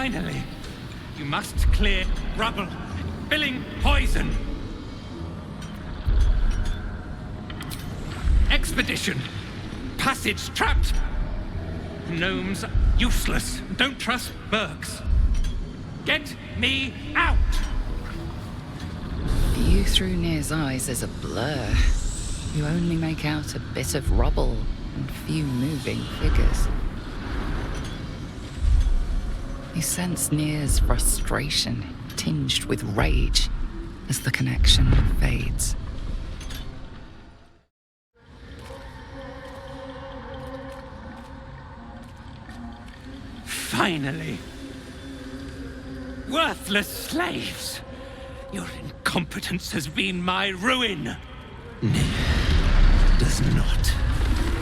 Finally! You must clear rubble, filling poison. Expedition. Passage trapped. Gnomes useless. Don't trust Burks. Get me out! View through Nere's eyes is a blur. You only make out a bit of rubble and few moving figures. You sense Nere's frustration, tinged with rage, as the connection fades. Finally! Worthless slaves! Your incompetence has been my ruin! Nere does not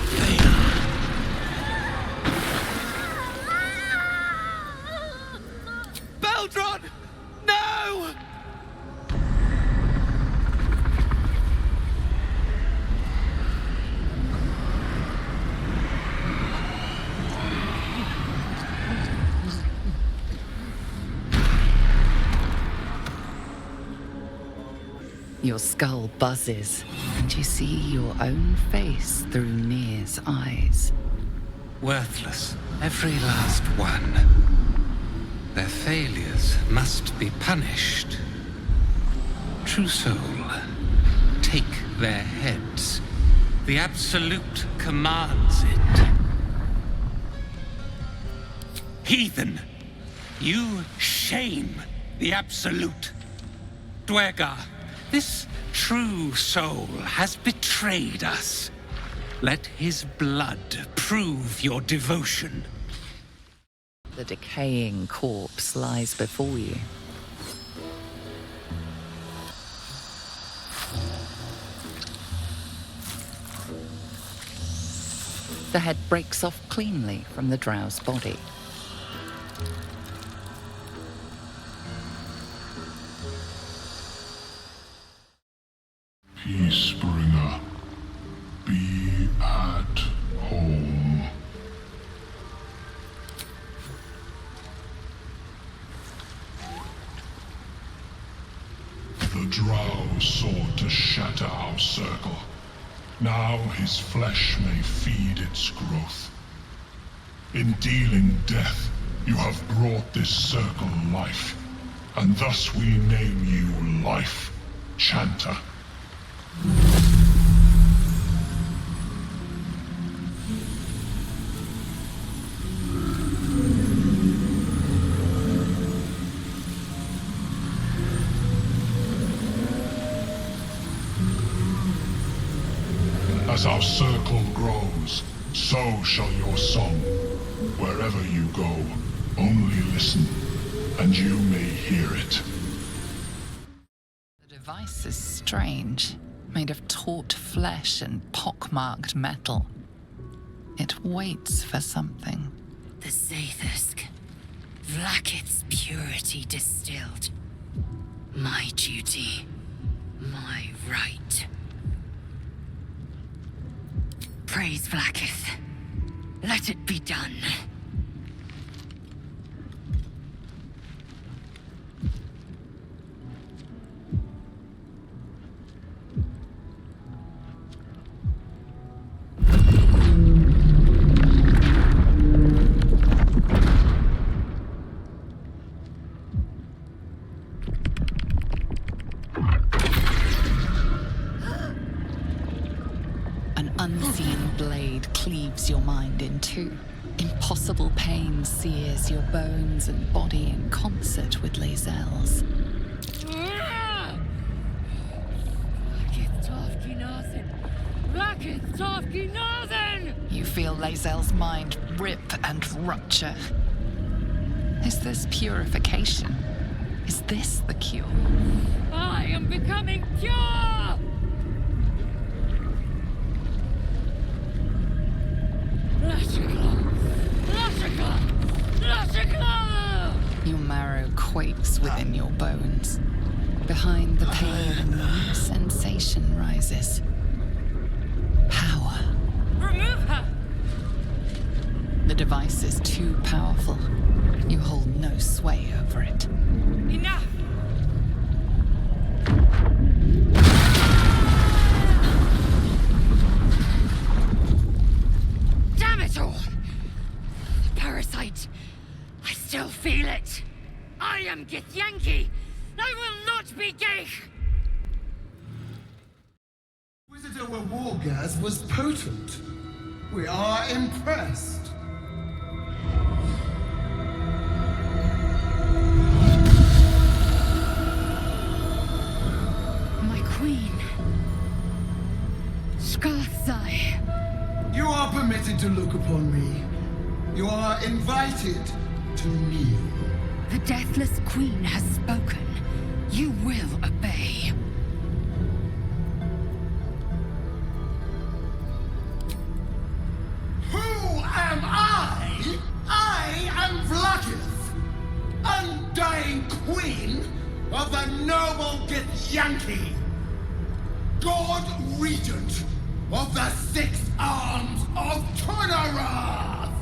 fail. Beldron! No! Your skull buzzes, and you see your own face through Nere's eyes. Worthless, every last one. Their failures must be punished. True soul, take their heads. The Absolute commands it. Heathen, you shame the Absolute. Dwergar, this true soul has betrayed us. Let his blood prove your devotion. The decaying corpse lies before you. The head breaks off cleanly from the drow's body. Peacebringer, be at home. The drow sought to shatter our circle. Now his flesh may feed its growth. In dealing death, you have brought this circle life, and thus we name you Life Chanter. As our circle grows, so shall your song. Wherever you go, only listen, and you may hear it. The device is strange, made of taut flesh and pockmarked metal. It waits for something. The Zaith'isk. Vlaakith's purity distilled. My duty. My right. Praise Vlaakith. Let it be done. Unseen blade cleaves your mind in two. Impossible pain sears your bones and body in concert with Lae'zel's. You feel Lae'zel's mind rip and rupture. Is this purification? Is this the cure? I am becoming pure! Your marrow quakes within your bones. Behind the pain, a new sensation rises. Power. Remove her! The device is too powerful. You hold no sway over it. Enough! Damn it all! The parasite. I still feel it. I am Githyanki. I will not be gay. Visitor Wargas was potent. We are impressed. My queen. Scarthai. You are permitted to look upon me. You are invited to kneel. The deathless queen has spoken. You will obey. Who am I? I am Vlaakith, undying queen of the noble Githyanki, God Regent of the Six Arms of Tunnerath!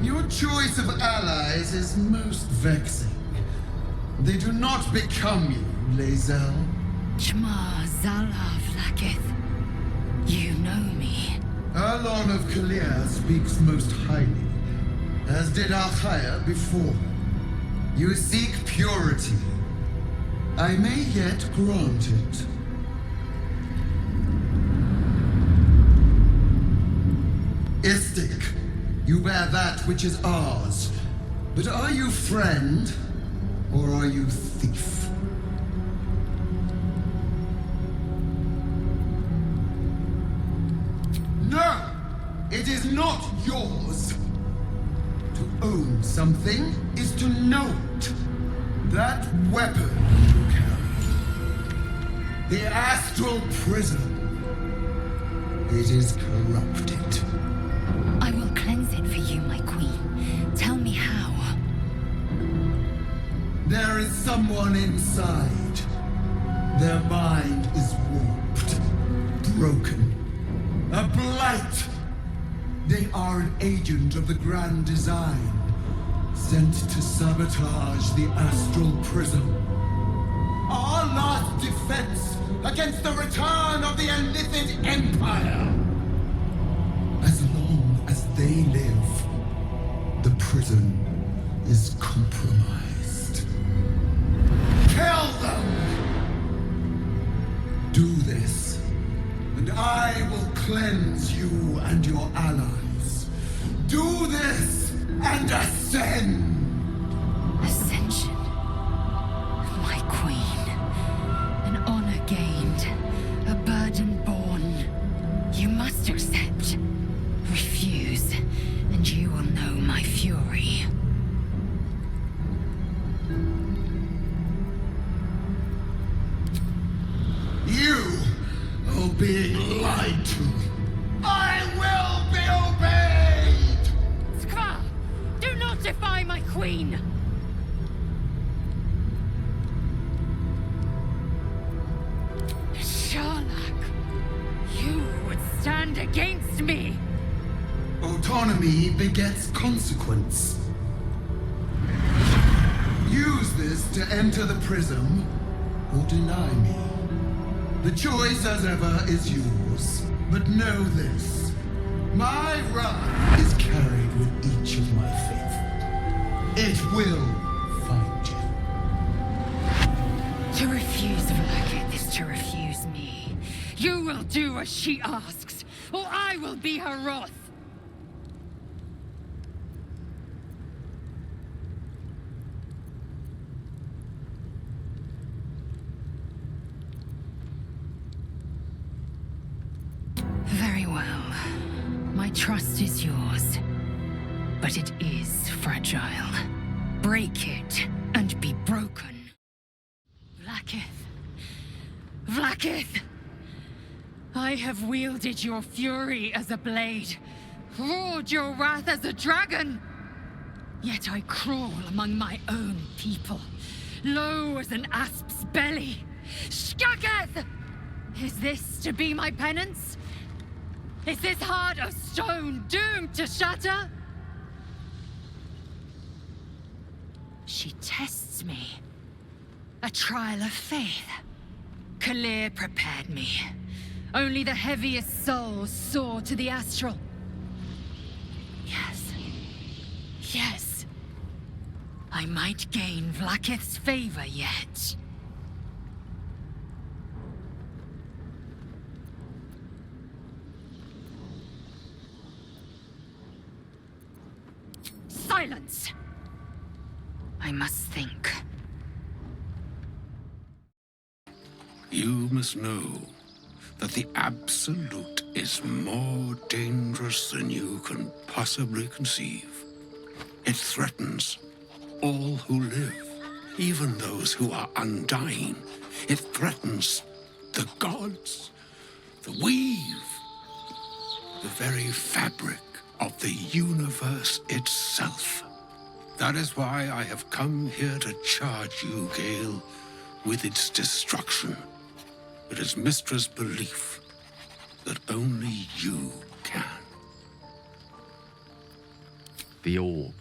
Your choice of allies is most vexing. They do not become you, Lae'zel. Shma Zala Vlaakith. You know me. Erlon of Kalir speaks most highly, as did Alchaya before. You seek purity. I may yet grant it. Istik, you bear that which is ours. But are you friend, or are you thief? No! It is not yours! To own something is to know it. That weapon you carry. The astral prism. It is corrupted. I will cleanse it for you, my queen. Tell me how. There is someone inside. Their mind is warped, broken, a blight. They are an agent of the Grand Design, sent to sabotage the Astral Prism. Our last defense against the return of the Illithid Empire. As long as they live, the prison is compromised. Kill them! Do this, and I will cleanse you and your allies. Do this, and ascend! Ascension. My queen. An honor gained. A burden borne. You must accept. Refuse, and you will know my fury. You are being lied to. I will be obeyed! Skva! Do not defy my queen! Sharlak, you would stand against me! Autonomy begets consequence. Use this to enter the prism, or deny me. The choice, as ever, is yours. But know this. My wrath is carried with each of my faith. It will find you. To refuse Vlaakith is to refuse me. You will do as she asks, or I will be her wrath. Very well. My trust is yours. But it is fragile. Break it, and be broken. Vlaakith. Vlaakith! I have wielded your fury as a blade, roared your wrath as a dragon. Yet I crawl among my own people, low as an asp's belly. Shkaketh! Is this to be my penance? Is this heart of stone doomed to shatter? She tests me. A trial of faith. Kalir prepared me. Only the heaviest souls soar to the astral. Yes. Yes. I might gain Vlaakith's favor yet. Silence! I must think. You must know that the Absolute is more dangerous than you can possibly conceive. It threatens all who live, even those who are undying. It threatens the gods, the weave, the very fabric of the universe itself. That is why I have come here to charge you, Gale, with its destruction. It is Mystra's belief that only you can. The orb.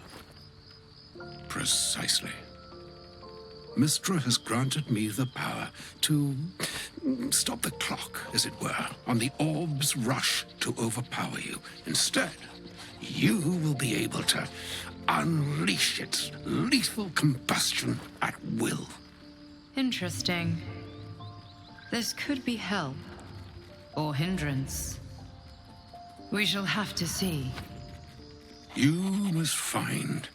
Precisely. Mystra has granted me the power to stop the clock, as it were, on the orb's rush to overpower you. Instead, you will be able to unleash its lethal combustion at will. Interesting. This could be help, or hindrance. We shall have to see. You must find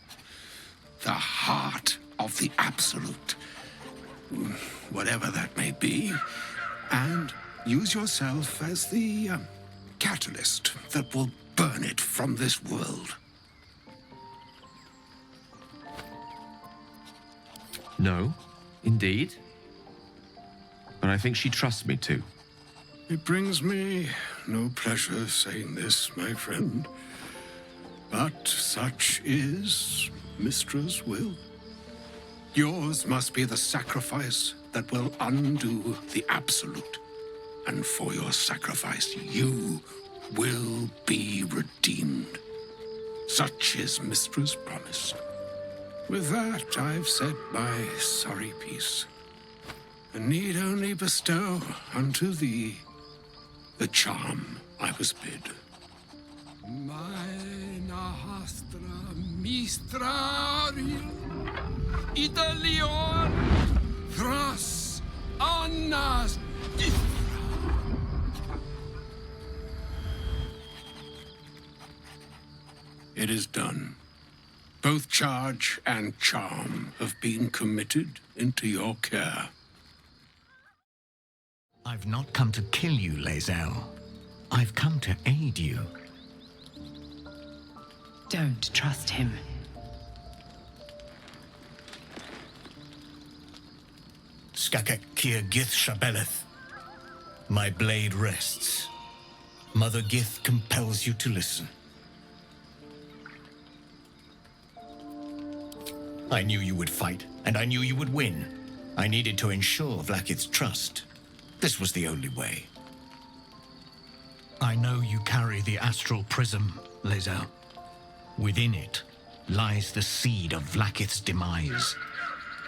the heart of the Absolute, whatever that may be, and use yourself as the catalyst that will burn it from this world. No, indeed. But I think she trusts me too. It brings me no pleasure saying this, my friend. But such is Mystra's will. Yours must be the sacrifice that will undo the Absolute. And for your sacrifice, you will be redeemed. Such is Mystra's promise. With that, I've said my sorry piece, and need only bestow unto thee the charm I was bid. Meine Hastra Mistrariel Idalion Thras Annas It is done. Both charge and charm have been committed into your care. I've not come to kill you, Lae'zel. I've come to aid you. Don't trust him. Skakek Kier Gith Shabeleth. My blade rests. Mother Gith compels you to listen. I knew you would fight, and I knew you would win. I needed to ensure Vlaakith's trust. This was the only way. I know you carry the astral prism, Lae'zel. Within it lies the seed of Vlaakith's demise,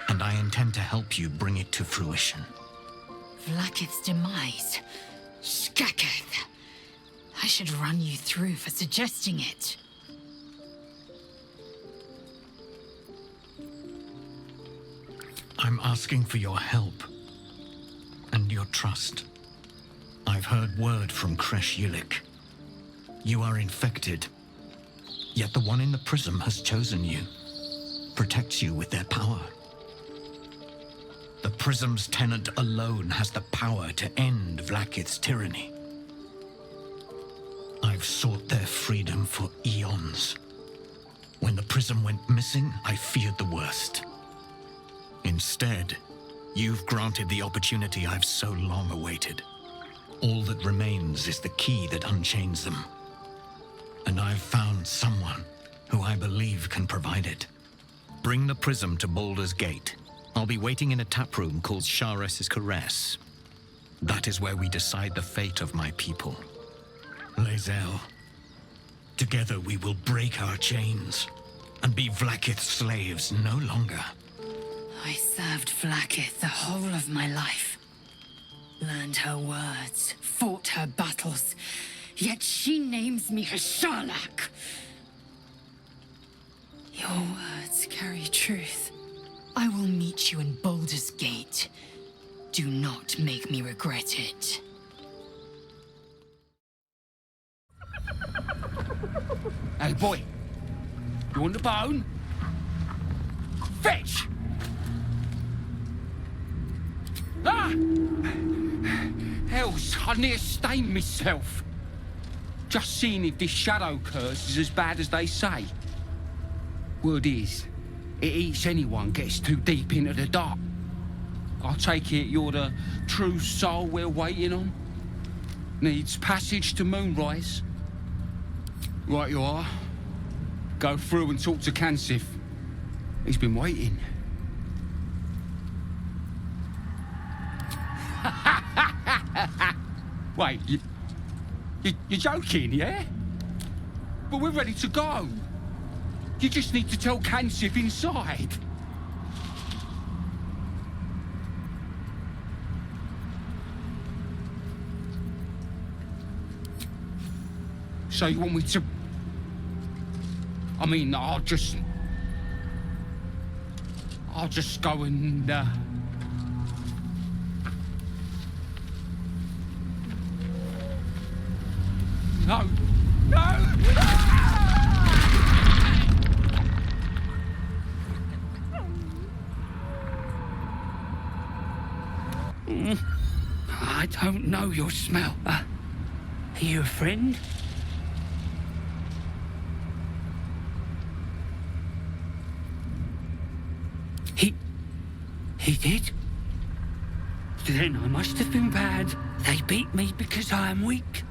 and I intend to help you bring it to fruition. Vlaakith's demise? Skaketh. I should run you through for suggesting it. I'm asking for your help and your trust. I've heard word from Creche. You are infected, yet the one in the prism has chosen you, protects you with their power. The prism's tenant alone has the power to end Vlaakith's tyranny. I've sought their freedom for eons. When the prism went missing, I feared the worst. Instead, you've granted the opportunity I've so long awaited. All that remains is the key that unchains them. And I've found someone who I believe can provide it. Bring the prism to Baldur's Gate. I'll be waiting in a taproom called Shares's Caress. That is where we decide the fate of my people. Lae'zel, together we will break our chains and be Vlaakith's slaves no longer. I served Vlaakith the whole of my life. Learned her words, fought her battles, yet she names me her Sharlak. Your words carry truth. I will meet you in Baldur's Gate. Do not make me regret it. Hey, boy. You want the bone? Fetch! Ah! Hells, I near stained myself. Just seeing if this shadow curse is as bad as they say. Word is, it eats anyone gets too deep into the dark. I take it you're the true soul we're waiting on? Needs passage to Moonrise? Right you are. Go through and talk to Kansif. He's been waiting. Wait, you're joking, yeah? But we're ready to go. You just need to tell Kansif inside. So you want me to... I mean, I'll just go and, No. I don't know your smell. Are you a friend? He did? Then I must have been bad. They beat me because I am weak.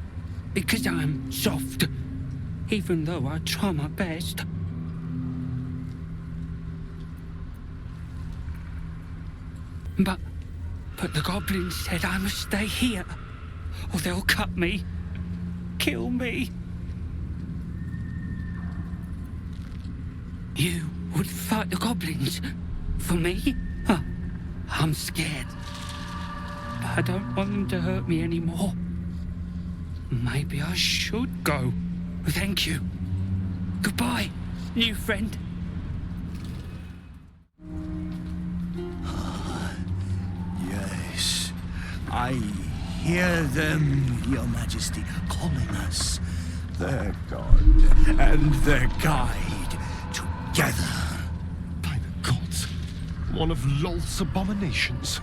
Because I am soft. Even though I try my best. But the goblins said I must stay here. Or they'll cut me. Kill me. You would fight the goblins? For me? Huh. I'm scared. But I don't want them to hurt me anymore. Maybe I should go. Thank you. Goodbye, new friend. Yes. I hear them, Your Majesty, calling us their god and their guide together. By the gods, one of Lolth's abominations.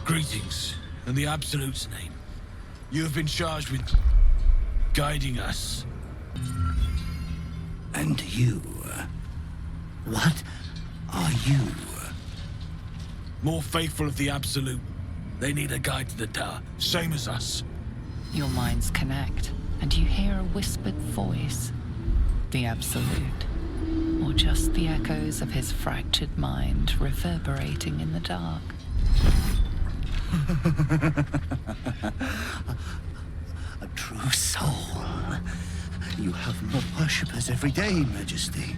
Greetings, in the Absolute's name. You have been charged with guiding us. And you? What are you? More faithful of the Absolute. They need a guide to the tower, same as us. Your minds connect, and you hear a whispered voice. The Absolute. Or just the echoes of his fractured mind reverberating in the dark. A true soul. You have more worshippers every day, Majesty.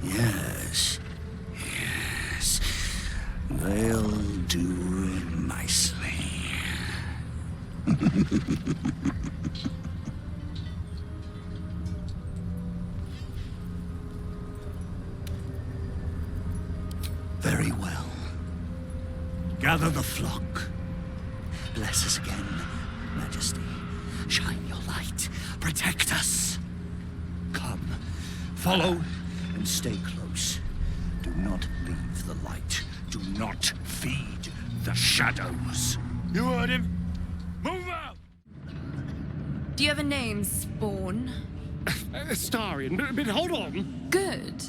Yes. Yes. They'll do nicely. Very well. Gather the flock. Bless us again, Majesty. Shine your light. Protect us. Come. Follow and stay close. Do not leave the light. Do not feed the shadows. You heard him. Move out! Do you have a name, Spawn? Astarion, but hold on. Good.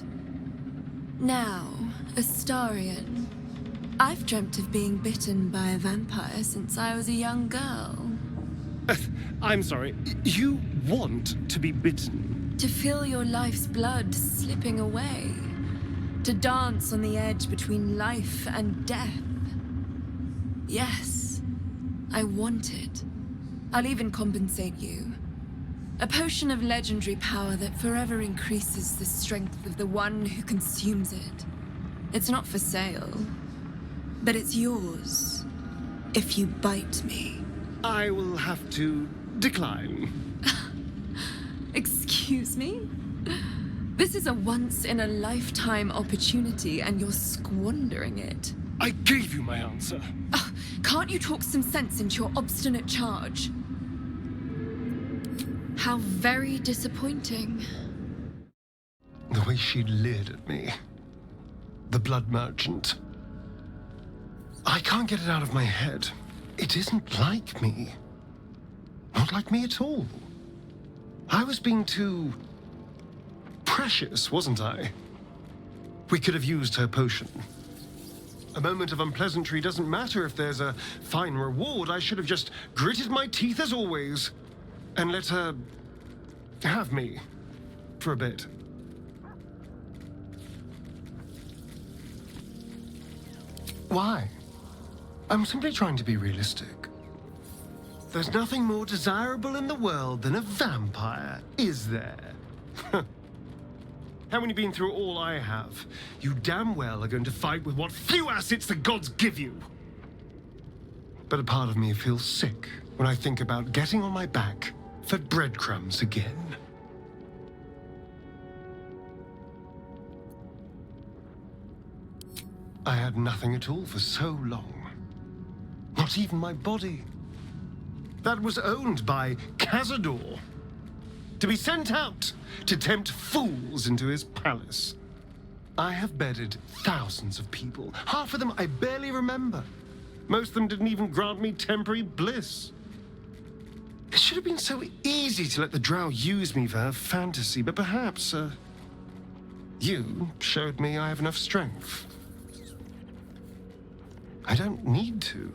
Now, Astarion. I've dreamt of being bitten by a vampire since I was a young girl. I'm sorry, you want to be bitten? To feel your life's blood slipping away. To dance on the edge between life and death. Yes, I want it. I'll even compensate you. A potion of legendary power that forever increases the strength of the one who consumes it. It's not for sale, but it's yours if you bite me. I will have to decline. Excuse me? This is a once-in-a-lifetime opportunity, and you're squandering it. I gave you my answer. Can't you talk some sense into your obstinate charge? How very disappointing. The way she leered at me. The blood merchant. I can't get it out of my head. It isn't like me. Not like me at all. I was being too precious, wasn't I? We could have used her potion. A moment of unpleasantry doesn't matter if there's a fine reward. I should have just gritted my teeth as always and let her have me for a bit. Why? I'm simply trying to be realistic. There's nothing more desirable in the world than a vampire, is there? And when you've been through all I have, you damn well are going to fight with what few assets the gods give you. But a part of me feels sick when I think about getting on my back for breadcrumbs again. I had nothing at all for so long. Not even my body. That was owned by Cazador. To be sent out to tempt fools into his palace. I have bedded thousands of people. Half of them I barely remember. Most of them didn't even grant me temporary bliss. It should have been so easy to let the drow use me for her fantasy, but perhaps, you showed me I have enough strength. I don't need to.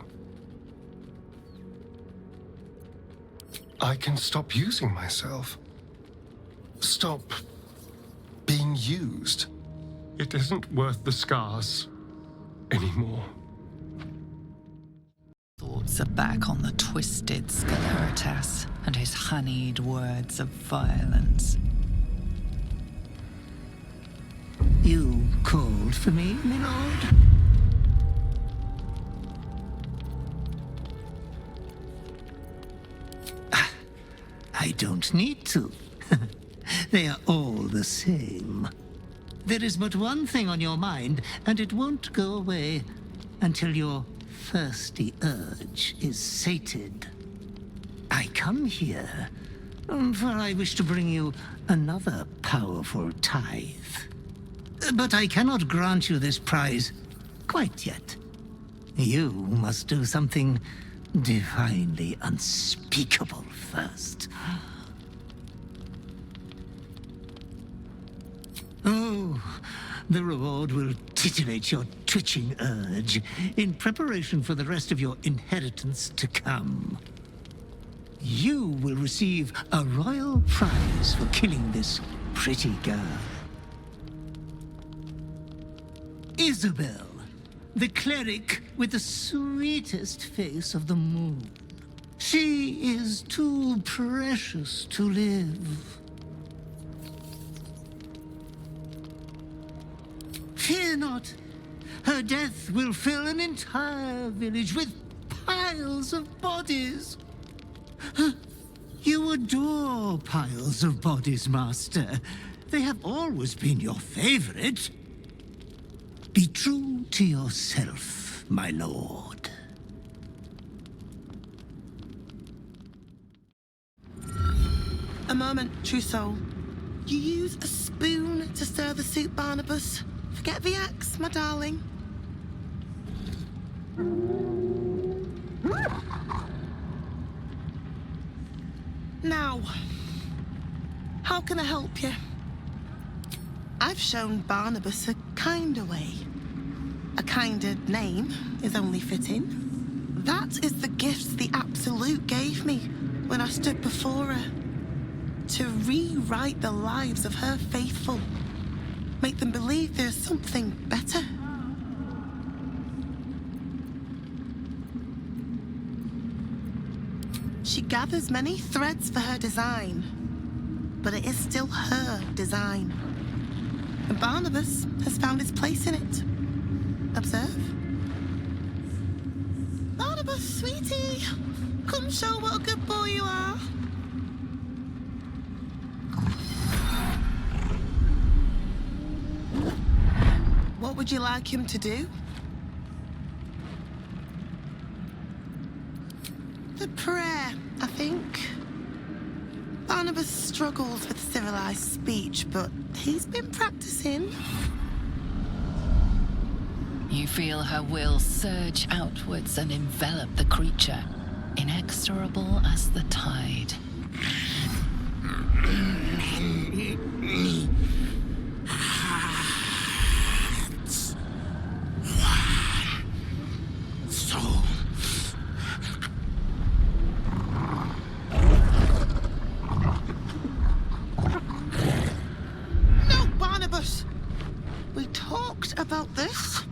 I can stop using myself. Stop being used. It isn't worth the scars anymore. Thoughts are back on the twisted Sceleritas and his honeyed words of violence. You called for me, my lord? I don't need to. They are all the same. There is but one thing on your mind, and it won't go away until your thirsty urge is sated. I come here, for I wish to bring you another powerful tithe. But I cannot grant you this prize quite yet. You must do something divinely unspeakable first. Oh, the reward will titillate your twitching urge in preparation for the rest of your inheritance to come. You will receive a royal prize for killing this pretty girl. Isabel, the cleric with the sweetest face of the moon. She is too precious to live. Fear not. Her death will fill an entire village with piles of bodies. You adore piles of bodies, Master. They have always been your favorite. Be true to yourself, my lord. A moment, true soul. You use a spoon to stir the soup, Barnabus. Forget the axe, my darling. Now, how can I help you? I've shown Barnabus a kinder way. A kinder name is only fitting. That is the gift the Absolute gave me when I stood before her. to rewrite the lives of her faithful. Make them believe there's something better. She gathers many threads for her design, but it is still her design. And Barnabus has found his place in it. Observe. Barnabus, sweetie, come show what a good boy you are. What would you like him to do? The prayer, I think. Barnabus struggles with civilized speech, but he's been practicing. You feel her will surge outwards and envelop the creature, inexorable as the tide. No, Barnabus! We talked about this.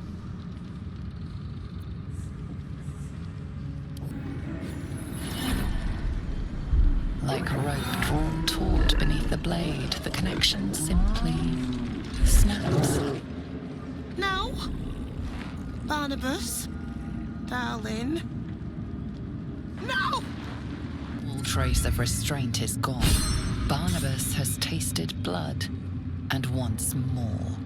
Like a rope drawn taut beneath the blade, the connection simply snaps. No. Barnabus, darling. No! All trace of restraint is gone. Barnabus has tasted blood, and wants more.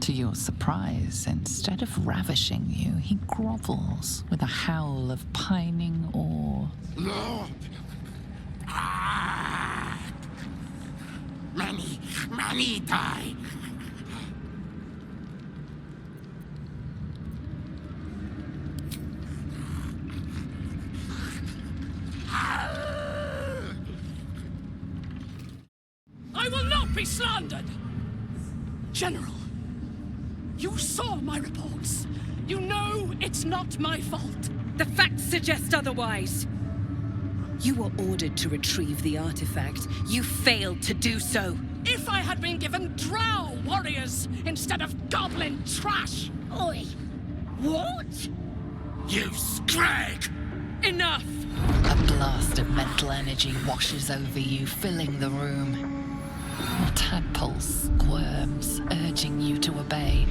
To your surprise, instead of ravishing you, he grovels with a howl of pining awe. Lord! Many die. I will not be slandered! General, you saw my reports. You know it's not my fault. The facts suggest otherwise. You were ordered to retrieve the artifact. You failed to do so. If I had been given drow warriors instead of goblin trash! Oi! What? You scrag! Enough! A blast of mental energy washes over you, filling the room. A tadpole squirms, urging you to obey.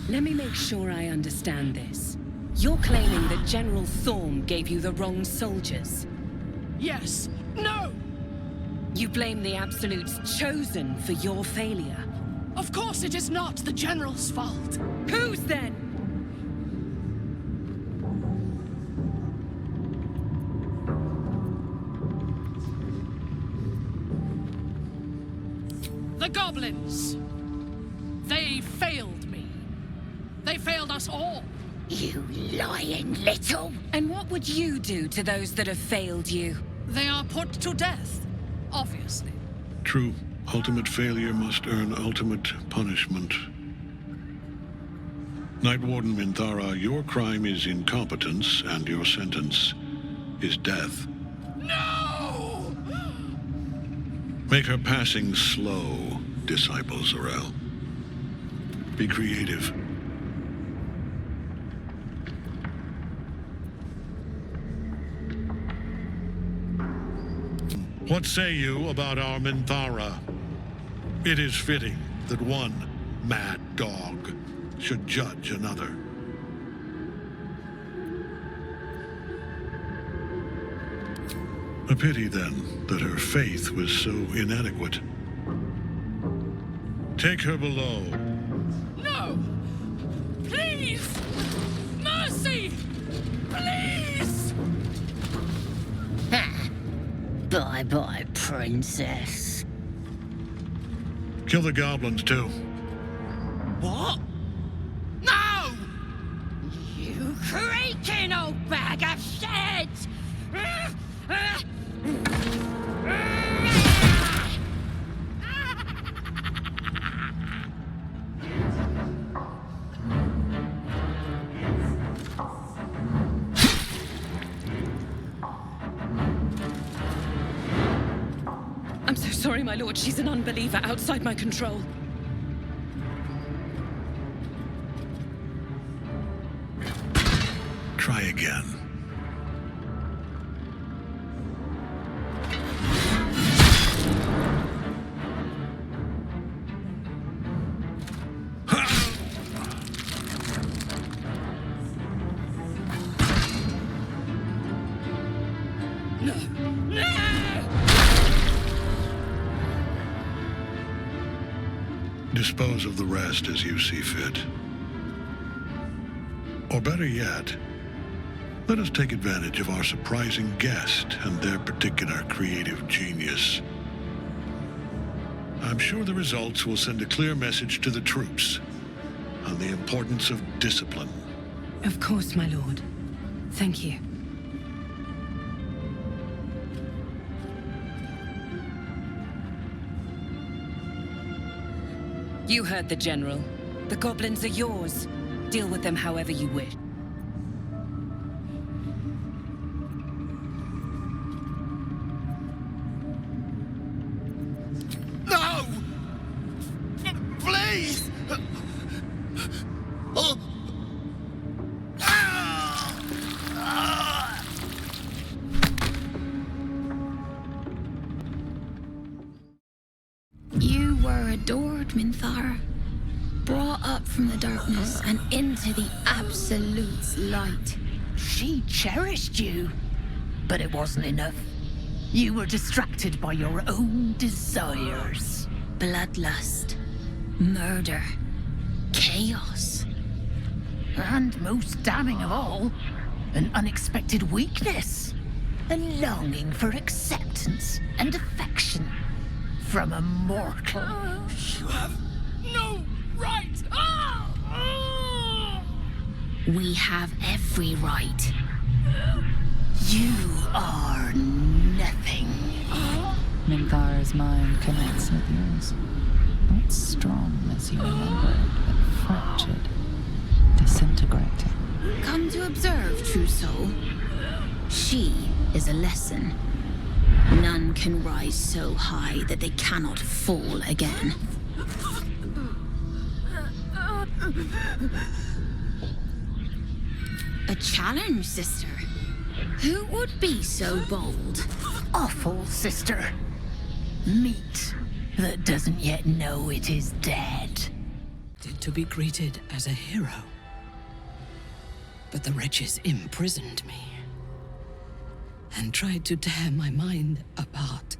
Let me make sure I understand this. You're claiming that General Thorm gave you the wrong soldiers? Yes. No! You blame the Absolute's Chosen for your failure? Of course it is not the General's fault. Whose then? The goblins. They failed me. They failed us all. You lying little! And what would you do to those that have failed you? They are put to death, obviously. True. Ultimate failure must earn ultimate punishment. Night Warden Minthara, your crime is incompetence, and your sentence is death. No! Make her passing slow, Disciple Zorel. Be creative. What say you about our Minthara? It is fitting that one mad dog should judge another. A pity, then, that her faith was so inadequate. Take her below. No! Please! Mercy! Please! Bye-bye, princess. Kill the goblins, too. What? No! You creaking old bag of shit! sorry, my lord. She's an unbeliever outside my control. Try again. Dispose of the rest as you see fit. Or better yet, let us take advantage of our surprising guest and their particular creative genius. I'm sure the results will send a clear message to the troops on the importance of discipline. Of course, my lord. Thank you. You heard the General. The goblins are yours. Deal with them however you wish. No! Please! Oh. You were adored, Minthara. Brought up from the darkness and into the Absolute's light. She cherished you, but it wasn't enough. You were distracted by your own desires. Bloodlust, murder, chaos. And most damning of all, an unexpected weakness. A longing for acceptance and affection from a mortal. You have no right! We have every right. You are nothing. Minthara's mind connects with yours. Not strong as you remember it, but fractured, disintegrating. Come to observe, true soul. She is a lesson. None can rise so high that they cannot fall again. A challenge, sister. Who would be so bold? Awful, sister. Meat that doesn't yet know it is dead. To be greeted as a hero. But the wretches imprisoned me and tried to tear my mind apart.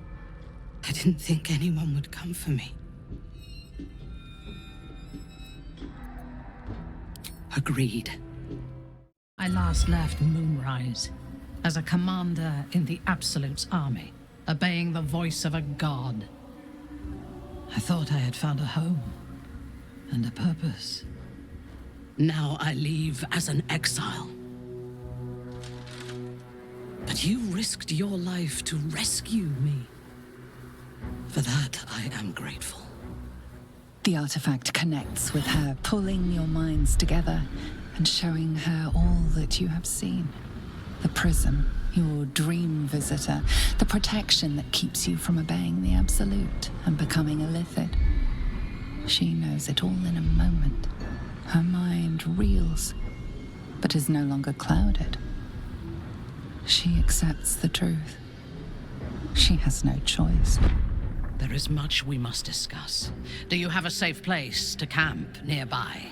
I didn't think anyone would come for me. Agreed. I last left Moonrise as a commander in the Absolute's army, obeying the voice of a god. I thought I had found a home and a purpose. Now I leave as an exile. But you risked your life to rescue me. For that, I am grateful. The artifact connects with her, pulling your minds together and showing her all that you have seen. The prism, your dream visitor, the protection that keeps you from obeying the Absolute and becoming a Lithid. She knows it all in a moment. Her mind reels, but is no longer clouded. She accepts the truth. She has no choice. There is much we must discuss. Do you have a safe place to camp nearby?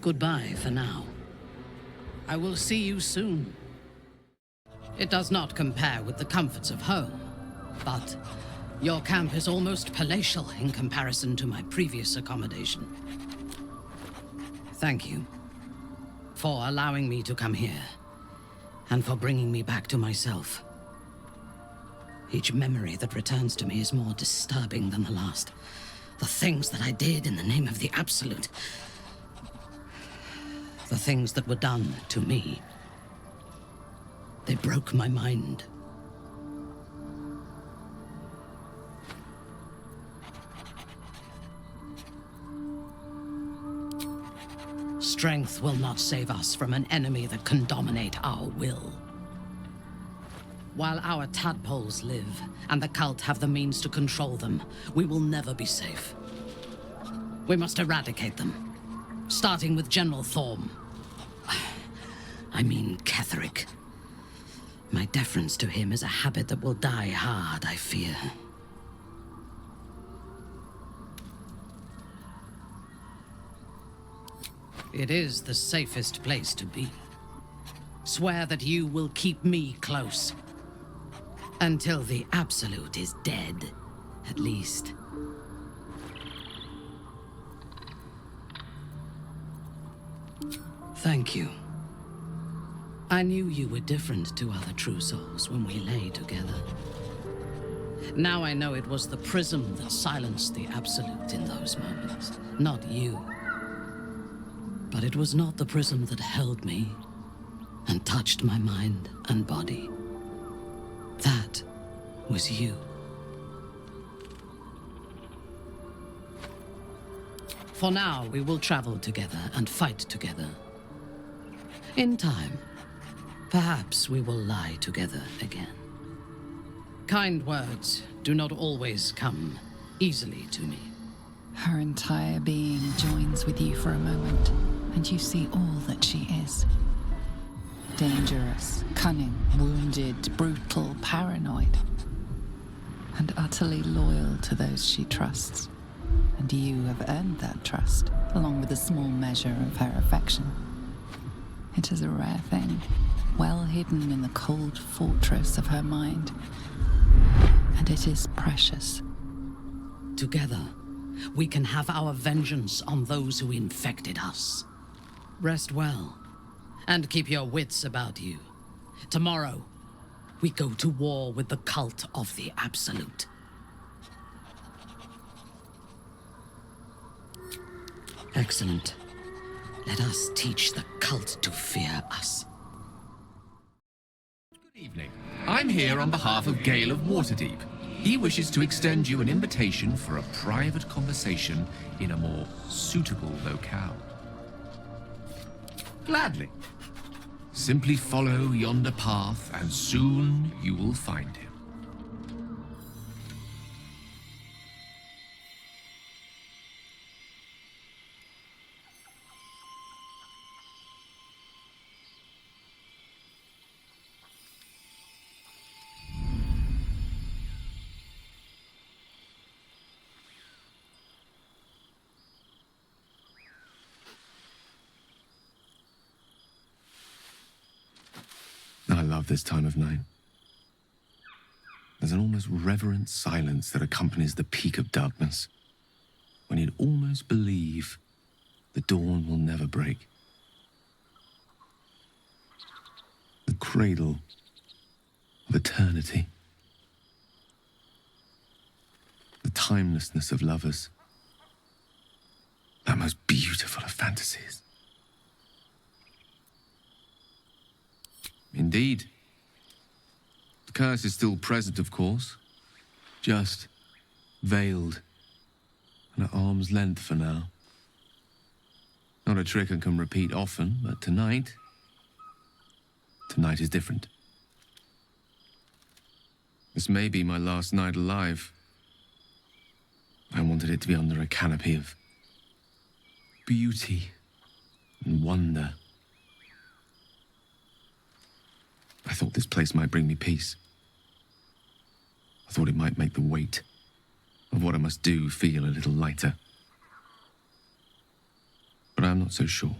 Goodbye for now. I will see you soon. It does not compare with the comforts of home, but your camp is almost palatial in comparison to my previous accommodation. Thank you for allowing me to come here, and for bringing me back to myself. Each memory that returns to me is more disturbing than the last. The things that I did in the name of the Absolute. The things that were done to me. They broke my mind. Strength will not save us from an enemy that can dominate our will. While our tadpoles live, and the cult have the means to control them, we will never be safe. We must eradicate them, starting with General Thorm. I mean Ketheric. My deference to him is a habit that will die hard, I fear. It is the safest place to be. Swear that you will keep me close. Until the Absolute is dead, at least. Thank you. I knew you were different to other true souls when we lay together. Now I know it was the prism that silenced the Absolute in those moments, not you. But it was not the prism that held me and touched my mind and body. That was you. For now, we will travel together and fight together. In time, perhaps we will lie together again. Kind words do not always come easily to me. Her entire being joins with you for a moment, and you see all that she is. Dangerous, cunning, wounded, brutal, paranoid, and utterly loyal to those she trusts. And you have earned that trust, along with a small measure of her affection. It is a rare thing, well hidden in the cold fortress of her mind. And it is precious. Together, we can have our vengeance on those who infected us. Rest well, and keep your wits about you. Tomorrow, we go to war with the cult of the Absolute. Excellent. Let us teach the cult to fear us. Good evening. I'm here on behalf of Gale of Waterdeep. He wishes to extend you an invitation for a private conversation in a more suitable locale. Gladly. Simply follow yonder path, and soon you will find him. I love this time of night. There's an almost reverent silence that accompanies the peak of darkness, when you'd almost believe the dawn will never break. The cradle of eternity. The timelessness of lovers. That most beautiful of fantasies. Indeed. The curse is still present, of course. Just veiled and at arm's length for now. Not a trick I can repeat often, but tonight is different. This may be my last night alive. I wanted it to be under a canopy of beauty and wonder. I thought this place might bring me peace. I thought it might make the weight of what I must do feel a little lighter. But I'm not so sure.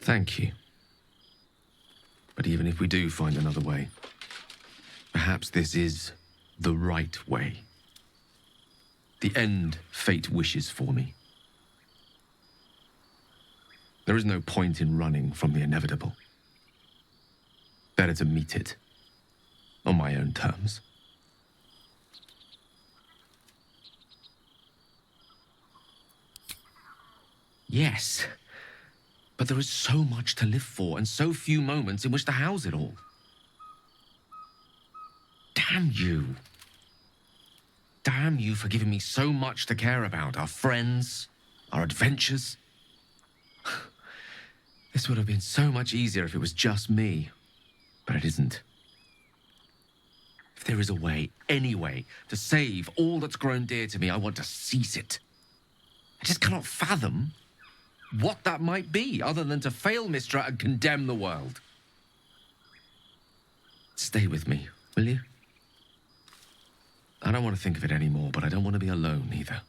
Thank you. But even if we do find another way, perhaps this is the right way. The end fate wishes for me. There is no point in running from the inevitable. Better to meet it on my own terms. Yes, but there is so much to live for and so few moments in which to house it all. Damn you. Damn you for giving me so much to care about. Our friends, our adventures. This would have been so much easier if it was just me. But it isn't. If there is a way, any way, to save all that's grown dear to me, I want to seize it. I just cannot fathom what that might be, other than to fail Mystra and condemn the world. Stay with me, will you? I don't want to think of it anymore, but I don't want to be alone either.